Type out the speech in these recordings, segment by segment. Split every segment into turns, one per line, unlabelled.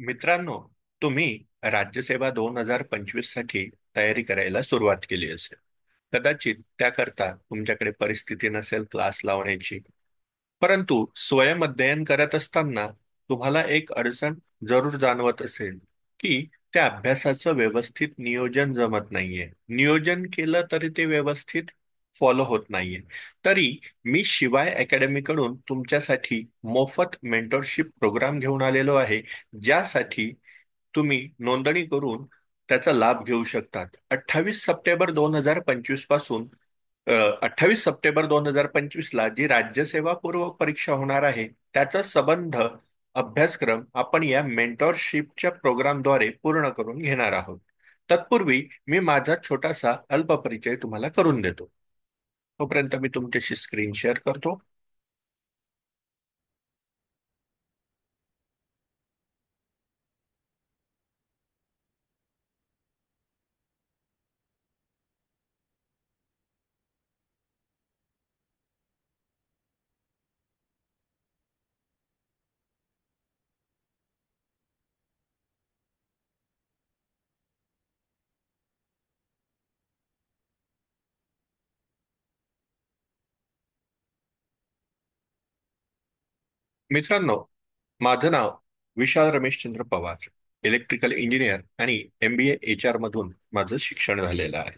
मित्रांनो, तुम्ही राज्यसेवा 2025 साठी तयारी करायला सुरुवात केली असेल. कदाचित त्याकरता तुमच्याकडे परिस्थिती नसेल क्लास लावण्याची. परंतु स्वयं अध्ययन करत असताना तुम्हाला एक अडचण जरूर जाणवत असेल की त्या अभ्यासाचं व्यवस्थित नियोजन जमत नाहीये. नियोजन केलं तरी ते व्यवस्थित फॉलो होत नाहीये. तरी मी शिवाय अकॅडमी कडून तुमच्यासाठी मोफत मेंटरशिप प्रोग्राम घेऊन आलेलो आहे, ज्यासाठी तुम्ही नोंदणी करून त्याचा लाभ घेऊ शकतात. 28 सप्टेंबर 2025 पासून 28 सप्टेंबर 2025 ला जी राज्यसेवा पूर्व परीक्षा होणार आहे, त्याचा संबंध अभ्यासक्रम आपण या मेंटॉरशिपच्या प्रोग्रामद्वारे पूर्ण करून घेणार आहोत. तत्पूर्वी मी माझा छोटासा अल्पपरिचय तुम्हाला करून देतो. तोपर्यंत मी तुमच्याशी स्क्रीन शेअर करतो. मित्रांनो, माझं नाव विशाल रमेशचंद्र पवार. इलेक्ट्रिकल इंजिनियर आणि MBA HR मधून माझं शिक्षण झालेलं आहे.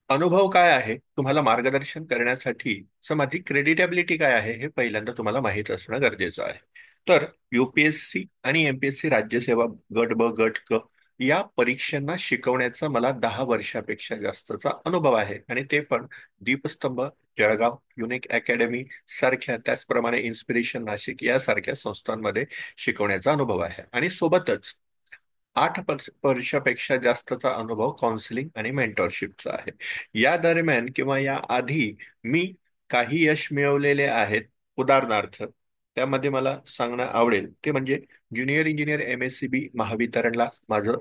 अनुभव काय आहे, तुम्हाला मार्गदर्शन करण्यासाठी माझी क्रेडिटॅबिलिटी काय आहे हे पहिल्यांदा तुम्हाला माहीत असणं गरजेचं आहे. तर UPSC आणि MPSC राज्यसेवा गट ब गट क या परीक्षांना शिकवण्याचा मला 10 वर्षापेक्षा जास्तचा अनुभव आहे, आणि ते पण दीपस्तंभ, जळगाव, युनिक अकॅडमी सारख्या, त्याचप्रमाणे इन्स्पिरेशन नाशिक यासारख्या संस्थांमध्ये शिकवण्याचा अनुभव आहे. आणि सोबतच 8 वर्षापेक्षा जास्तचा अनुभव काउन्सिलिंग आणि मेंटॉरशिपचा आहे. या दरम्यान किंवा या आधी मी काही यश मिळवलेले आहेत. उदाहरणार्थ, त्यामध्ये मला सांगणं आवडेल ते म्हणजे ज्युनियर इंजिनियर MSCB महावितरणला माझं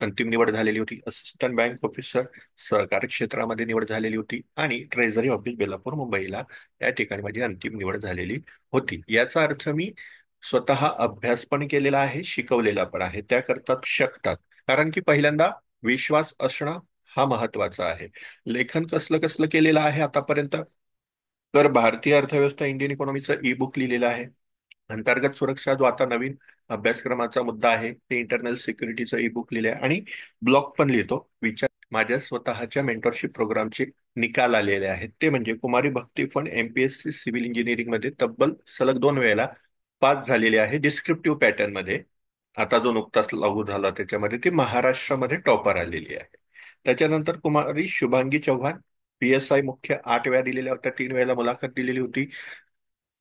अंतिम निवड झालेली होती. असिस्टंट बँक ऑफिसर सहकारी क्षेत्रामध्ये निवड झालेली होती, आणि ट्रेझरी ऑफिस बेलापूर मुंबईला या ठिकाणी माझी अंतिम निवड झालेली होती. याचा अर्थ मी स्वतः अभ्यास पण केलेला आहे, शिकवलेला पण आहे. त्याकरता शकतात. कारण की पहिल्यांदा विश्वास असणं हा महत्वाचा आहे. लेखन कसलं कसलं केलेलं आहे आतापर्यंत, तर भारतीय अर्थव्यवस्था इंडियन इकॉनॉमीचं बुक लिहिलेलं आहे. अंतर्गत सुरक्षा जो आता नवीन अभ्यासक्रमाचा मुद्दा आहे, ते इंटरनल सिक्युरिटीचं बुक लिहिलं आहे. आणि ब्लॉग पण लिहितो. विचार माझ्या स्वतःच्या मेंटरशिप प्रोग्रामचे निकाल आलेले आहेत, ते म्हणजे कुमारी भक्ती फंड MPSC सिव्हिल इंजिनिअरिंग मध्ये तब्बल सलग 2 वेळेला पास झालेले आहे डिस्क्रिप्टिव्ह पॅटर्न मध्ये. आता जो नुकताच लागू झाला त्याच्यामध्ये ती महाराष्ट्रामध्ये टॉपर आलेली आहे. त्याच्यानंतर कुमारी शुभांगी चव्हाण, PSI मुख्य 8 वेळा दिलेल्या होत्या, 3 वेळेला मुलाखत दिलेली होती.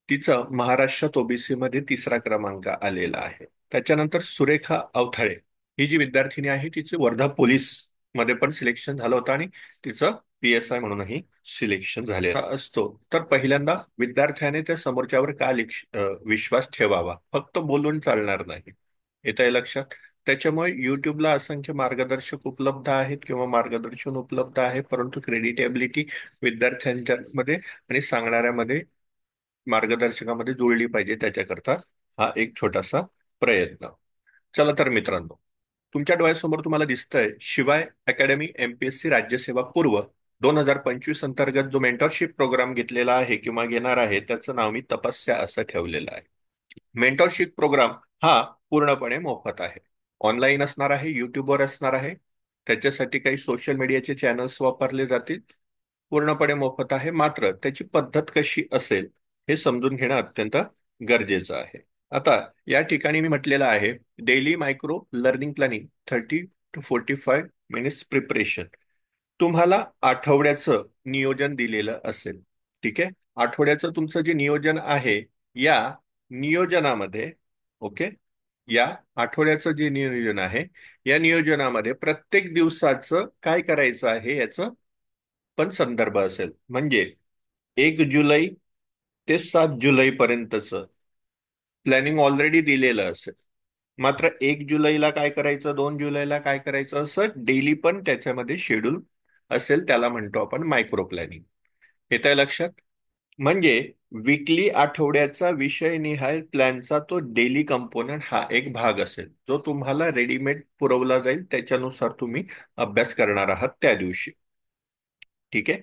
तिचं महाराष्ट्रात OBC मध्ये तिसरा क्रमांक आलेला आहे. त्याच्यानंतर सुरेखा अवथळे, ही जी विद्यार्थिनी आहे, तिचे वर्धा पोलीस मध्ये पण सिलेक्शन झालं होतं, आणि तिचं PSI म्हणूनही सिलेक्शन झालेला असतो. तर पहिल्यांदा विद्यार्थ्याने त्या समोरच्यावर का विश्वास ठेवावा, फक्त बोलून चालणार नाही. येत आहे लक्षात? त्याच्यामुळे युट्यूबला असंख्य मार्गदर्शक उपलब्ध आहेत किंवा मार्गदर्शन उपलब्ध आहे, परंतु क्रेडिटेबिलिटी विद्यार्थ्यांच्या मध्ये आणि सांगणाऱ्यामध्ये, मार्गदर्शकामध्ये जुळली पाहिजे. त्याच्याकरता हा एक छोटासा प्रयत्न. चला तर मित्रांनो, तुमच्या डोळ्यासमोर तुम्हाला दिसतंय शिवाय अकॅडमी MPSC राज्यसेवा पूर्व 2025 अंतर्गत जो मेंटरशिप प्रोग्राम घेतलेला आहे किंवा घेणार आहे, त्याचं नाव मी तपस्या असं ठेवलेलं आहे. मेंटरशिप प्रोग्राम हा पूर्णपणे मोफत आहे. ऑनलाईन असणार आहे, युट्यूबवर असणार आहे. त्याच्यासाठी काही सोशल मीडियाचे चॅनल्स वापरले जातील. पूर्णपणे मोफत आहे. मात्र त्याची पद्धत कशी असेल हे समजून घेणं अत्यंत गरजेचं आहे. आता या ठिकाणी मी म्हटलेलं आहे, daily micro learning planning 30 to 45 minutes preparation. तुम्हाला आठवड्याचं नियोजन दिलेलं असेल. ठीक आहे. आठवड्याचं तुमचं जे नियोजन आहे, या नियोजनामध्ये, ओके, या आठवड्याचं जे नियोजन आहे, या नियोजनामध्ये प्रत्येक दिवसाचं काय करायचं आहे याचं पण संदर्भ असेल. म्हणजे 1 जुलै ते 7 जुलै पर्यंतचं प्लॅनिंग ऑलरेडी दिलेलं असेल. मात्र 1 जुलैला काय करायचं, 2 जुलैला काय करायचं, असं डेली पण त्याच्यामध्ये शेड्यूल असेल. त्याला म्हणतो आपण मायक्रो प्लॅनिंग. येत आहे लक्षात? म्हणजे विकली आठवड्याचा विषयनिहाय प्लॅनचा तो डेली कंपोनंट हा एक भाग असेल, जो तुम्हाला रेडीमेड पुरवला जाईल, त्याच्यानुसार तुम्ही अभ्यास करणार आहात त्या दिवशी. ठीक आहे.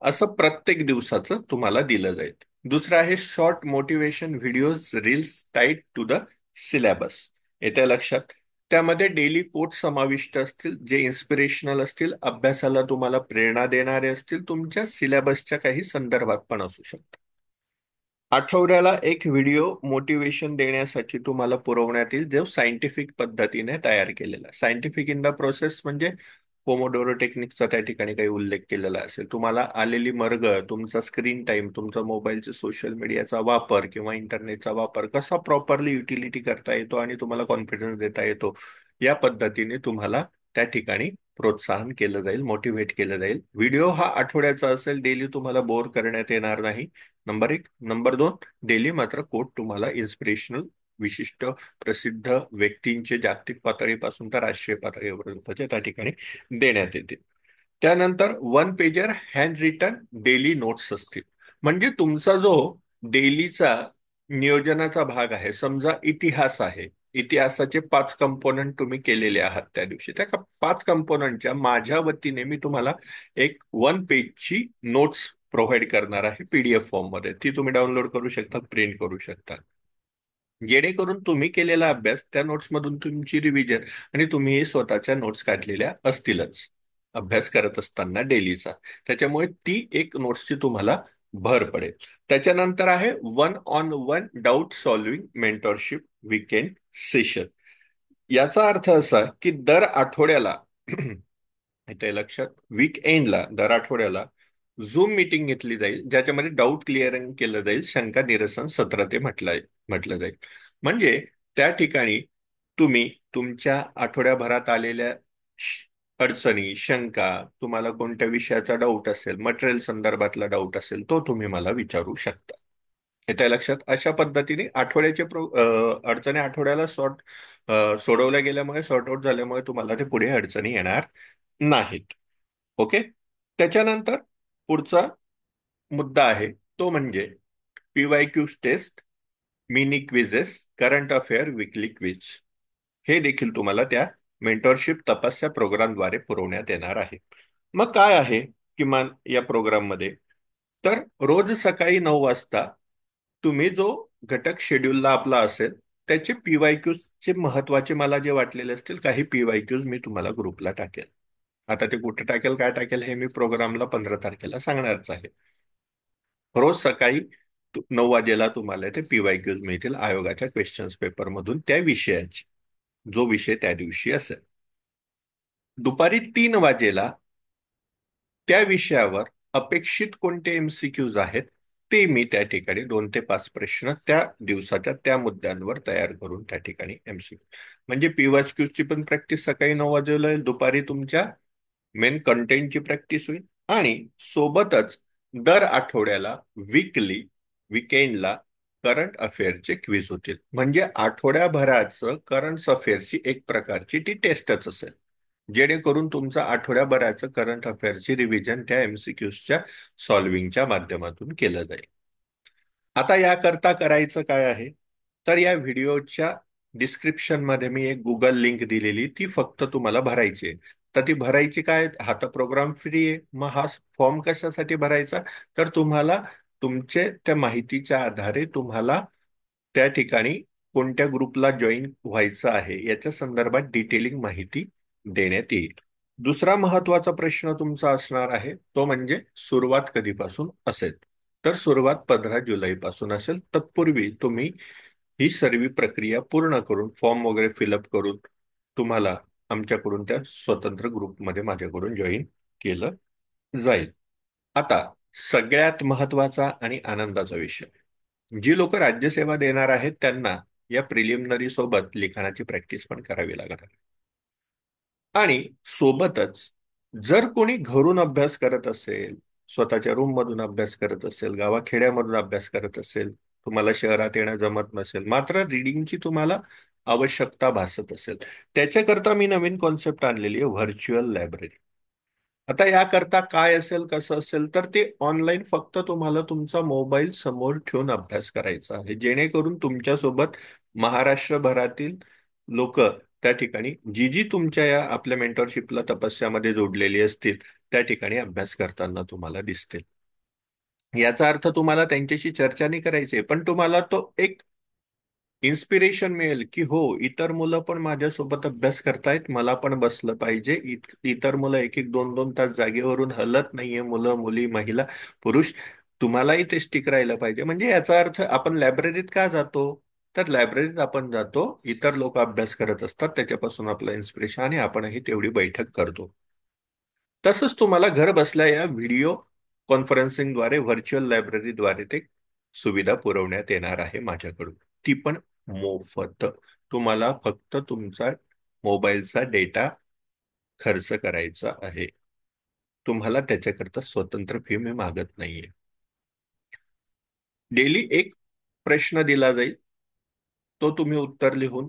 असं प्रत्येक दिवसाचं तुम्हाला दिलं जाईल. दुसरं आहे short motivation videos reels tied to the syllabus. येत्या लक्षात. त्यामध्ये डेली कोट समाविष्ट असतील, जे इन्स्पिरेशनल असतील, अभ्यासाला तुम्हाला प्रेरणा देणारे असतील, तुमच्या सिलेबसच्या काही संदर्भात पण असू शकतात. आठवड्याला एक व्हिडिओ मोटिवेशन देण्यासाठी तुम्हाला पुरवण्यात येईल, जो सायंटिफिक पद्धतीने तयार केलेला. सायंटिफिक इन द प्रोसेस म्हणजे पोमोडोरो टेक्निकचा त्या ठिकाणी काही उल्लेख केलेला असेल, तुम्हाला आलेली मर्ग, तुमचा स्क्रीन टाइम, तुमचा मोबाईलचा सोशल मीडियाचा वापर किंवा इंटरनेटचा वापर कसा प्रॉपरली युटिलिटी करता येतो आणि तुम्हाला कॉन्फिडन्स देता येतो, या पद्धतीने तुम्हाला त्या ठिकाणी प्रोत्साहन केलं जाईल, मोटिवेट केलं जाईल. व्हिडिओ हा आठवड्याचा असेल, डेली तुम्हाला बोर करण्यात येणार नाही. नंबर एक. नंबर दोन, डेली मात्र कोट तुम्हाला इन्स्पिरेशनल विशिष्ट प्रसिद्ध व्यक्तींचे जागतिक पातळीपासून तर राष्ट्रीय पातळीपर्यंतचे त्या ठिकाणी देण्यात येतील. त्यानंतर one pager handwritten daily notes असतील. म्हणजे तुमचा जो डेलीचा नियोजनाचा भाग आहे, समजा इतिहास आहे, इतिहासाचे 5 कंपोनंट तुम्ही केलेले आहात त्या दिवशी, त्या 5 कंपोनंटच्या माझ्या वतीने मी तुम्हाला एक वन पेजची नोट्स प्रोव्हाइड करणार आहे पीडीएफ फॉर्म मध्ये. ती तुम्ही डाउनलोड करू शकता, प्रिंट करू शकता, जेणेकरून तुम्ही केलेला अभ्यास त्या नोट्समधून तुमची रिव्हिजन, आणि तुम्ही स्वतःच्या नोट्स काढलेल्या असतीलच अभ्यास करत असताना डेलीचा, त्याच्यामुळे ती एक नोट्सची तुम्हाला भर पडेल. त्याच्यानंतर आहे one on one doubt solving mentorship weekend session. याचा अर्थ असा की दर आठवड्याला इथे लक्षात, वीक एंडला दर आठवड्याला झूम मीटिंग घेतली जाईल, ज्याच्यामध्ये डाऊट क्लिअरिंग केलं जाईल, शंका निरसन सत्र ते म्हटलं जाईल. म्हणजे त्या ठिकाणी तुम्ही तुमच्या आठवड्याभरात आलेल्या अडचणी, शंका, तुम्हाला कोणत्या विषयाचा डाऊट असेल, मटेरियल संदर्भातला डाऊट असेल, तो तुम्ही मला विचारू शकता. येत्या लक्षात. अशा पद्धतीने आठवड्याचे अडचणी आठवड्याला सोडवल्या गेल्यामुळे, सॉर्ट आउट झाल्यामुळे तुम्हाला ते पुढे अडचणी येणार नाहीत. ओके. त्याच्यानंतर पुढचा मुद्दा आहे तो म्हणजे पीवायक्यूज taste, mini quizzes, current affair विकली क्विज. हे देखील तुम्हाला त्या मेंटरशिप तपस्या प्रोग्रामद्वारे पुरवण्यात येणार आहे. मग काय आहे किमान या प्रोग्राममध्ये? तर रोज सकाळी 9 वाजता तुम्ही जो घटक शेड्यूलला आपला असेल, त्याचे पीवायक्यूज चे महत्वाचे मला जे वाटलेले असतील, काही पीवायक्यूज मी तुम्हाला ग्रुपला टाकेल. आता ते कुठे टाकेल, काय टाकेल, हे मी प्रोग्रामला 15 तारखेला सांगणारच आहे. रोज सकाळी 9 वाजेला तुम्हाला ते पीवायक्यूज मिळतील आयोगाच्या क्वेश्चन्स पेपर मधून, त्या विषयाची, जो विषय त्या दिवशी असेल. दुपारी 3 वाजेला त्या विषयावर अपेक्षित कोणते एमसीक्यूज आहेत, ते मी त्या ठिकाणी 2 ते 5 प्रश्न त्या दिवसाच्या त्या मुद्द्यांवर तयार करून त्या ठिकाणी एमसीक्यू, म्हणजे पीवायक्यूज ची पण प्रॅक्टिस सकाळी 9 वाजेला होईल, दुपारी तुमच्या मेन कंटेंटची प्रॅक्टिस होईल, आणि सोबतच दर आठवड्याला वीकली, विकेंडला करंट अफेअरचे क्विज होतील. म्हणजे आठवड्याभराचं करंट अफेअरची एक प्रकारची ती टेस्टच असेल, जेणेकरून तुमचं आठवड्याभराचं करंट अफेअरची रिव्हिजन त्या एमसीक्यूजच्या सॉल्व्हिंगच्या माध्यमातून केलं जाईल. आता याकरता करायचं काय आहे? तर या व्हिडिओच्या डिस्क्रिप्शन मध्ये मी एक गुगल लिंक दिलेली, ती फक्त तुम्हाला भरायची आहे. तर ती भरायची काय? हा तर प्रोग्राम फ्री आहे. मग हा फॉर्म कशासाठी भरायचा? तर तुम्हाला तुमचे त्या माहितीच्या आधारे तुम्हाला त्या ठिकाणी कोणत्या ग्रुपला जॉईन व्हायचं आहे याच्या संदर्भात डिटेलिंग माहिती देण्यात येईल. दुसरा महत्वाचा प्रश्न तुमचा असणार आहे तो म्हणजे सुरुवात कधीपासून असेल? तर सुरुवात 15 जुलै पासून असेल. तत्पूर्वी तुम्ही ही सर्व प्रक्रिया पूर्ण करून, फॉर्म वगैरे फिलअप करून, तुम्हाला आमच्याकडून त्या स्वतंत्र ग्रुपमध्ये माझ्याकडून जॉईन केलं जाईल. आता सगळ्यात महत्वाचा आणि आनंदाचा विषय, जी लोक राज्यसेवा देणार आहेत त्यांना या प्रिलिमिनरी सोबत लिखाणाची प्रॅक्टिस पण करावी लागणार आहे. आणि सोबतच जर कोणी घरून अभ्यास करत असेल, स्वतःच्या रूम मधून अभ्यास करत असेल, गावाखेड्यामधून अभ्यास करत असेल, तुम्हाला शहरात येणं जमत नसेल, मात्र रिडिंगची तुम्हाला आवश्यकता भासत असेल, त्याच्याकरता मी नवीन कॉन्सेप्ट आणलेली आहे, व्हर्च्युअल लायब्ररी. आता याकरता काय असेल कसं असेल तर ते ऑनलाईन फक्त तुम्हाला तुमचा मोबाईल समोर ठेवून अभ्यास करायचा आहे, जेणेकरून तुमच्यासोबत महाराष्ट्रभरातील लोक त्या ठिकाणी जी जी तुमच्या या आपल्या मेंटरशिपला तपस्यामध्ये जोडलेली असतील त्या ठिकाणी अभ्यास करताना तुम्हाला दिसतील. याचा अर्थ तुम्हाला त्यांच्याशी चर्चा नाही करायची, पण तुम्हाला तो एक इन्स्पिरेशन मिळेल की हो, इतर मुलं पण माझ्यासोबत अभ्यास करतायत, मला पण बसलं पाहिजे. इतर मुलं एक एक दोन दोन तास जागेवरून हलत नाहीये, मुलं मुली महिला पुरुष, तुम्हालाही ते स्टिक राहिलं पाहिजे. म्हणजे याचा अर्थ आपण लायब्ररीत का जातो? तर लायब्ररीत आपण जातो, इतर लोक अभ्यास करत असतात, त्याच्यापासून आपलं इन्स्पिरेशन आणि आपणही तेवढी बैठक करतो. तसंच तुम्हाला घर बसल्या या व्हिडिओ कॉन्फरन्सिंगद्वारे व्हर्च्युअल लायब्ररीद्वारे ते सुविधा पुरवण्यात येणार आहे माझ्याकडून. ती पण मोफत. तुम्हाला फक्त तुमचा मोबाईलचा डेटा खर्च करायचा आहे. तुम्हाला त्याच्याकरता स्वतंत्र फी मी मागत नाहीये. डेली एक प्रश्न दिला जाईल, तो तुम्ही उत्तर लिहून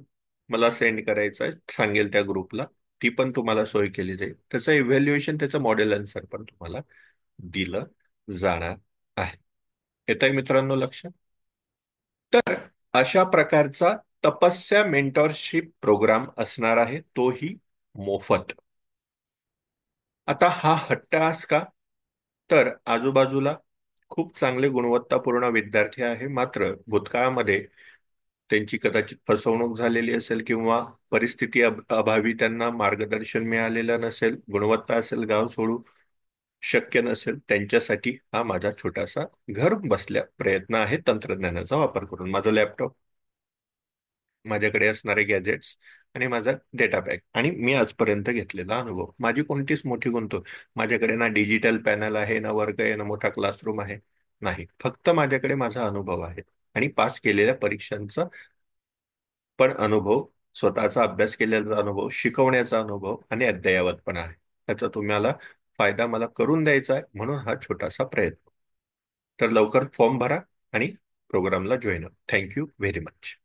मला सेंड करायचा आहे, सांगेल त्या ग्रुपला. ती पण तुम्हाला सोय केली जाईल. त्याचं इव्हॅल्युएशन, त्याचं मॉडेल आन्सर पण तुम्हाला दिलं जाणार आहे. येत मित्रांनो लक्ष? तर अशा प्रकारचा तपस्या मेंटॉरशिप प्रोग्राम असणार आहे, तोही मोफत. आता हा हट्टहास का? तर आजूबाजूला खूप चांगले गुणवत्तापूर्ण विद्यार्थी आहे, मात्र भूतकाळामध्ये त्यांची कदाचित फसवणूक झालेली असेल किंवा परिस्थिती अभावी त्यांना मार्गदर्शन मिळालेलं नसेल, गुणवत्ता असेल, गाव सोडू शक्य नसेल, त्यांच्यासाठी हा माझा छोटासा घर बसल्या प्रयत्न आहे, तंत्रज्ञानाचा वापर करून. माझा लॅपटॉप, माझ्याकडे असणारे गॅजेट्स आणि माझा डेटा पॅक आणि मी आजपर्यंत घेतलेला अनुभव, माझी कोणतीच मोठी गुंतवणूक. माझ्याकडे ना डिजिटल पॅनल आहे, ना वर्ग आहे, ना मोठा क्लासरूम आहे, नाही. फक्त माझ्याकडे माझा अनुभव आहे आणि पास केलेल्या परीक्षांचा पण अनुभव, स्वतःचा अभ्यास केलेला अनुभव, शिकवण्याचा अनुभव आणि अद्ययावत पण आहे. त्याचा तुम्हाला फायदा मला करून द्यायचा आहे, म्हणून हा छोटासा प्रयत्न. तर लवकर फॉर्म भरा आणि प्रोग्रामला जॉईन व्हा. Thank you very much.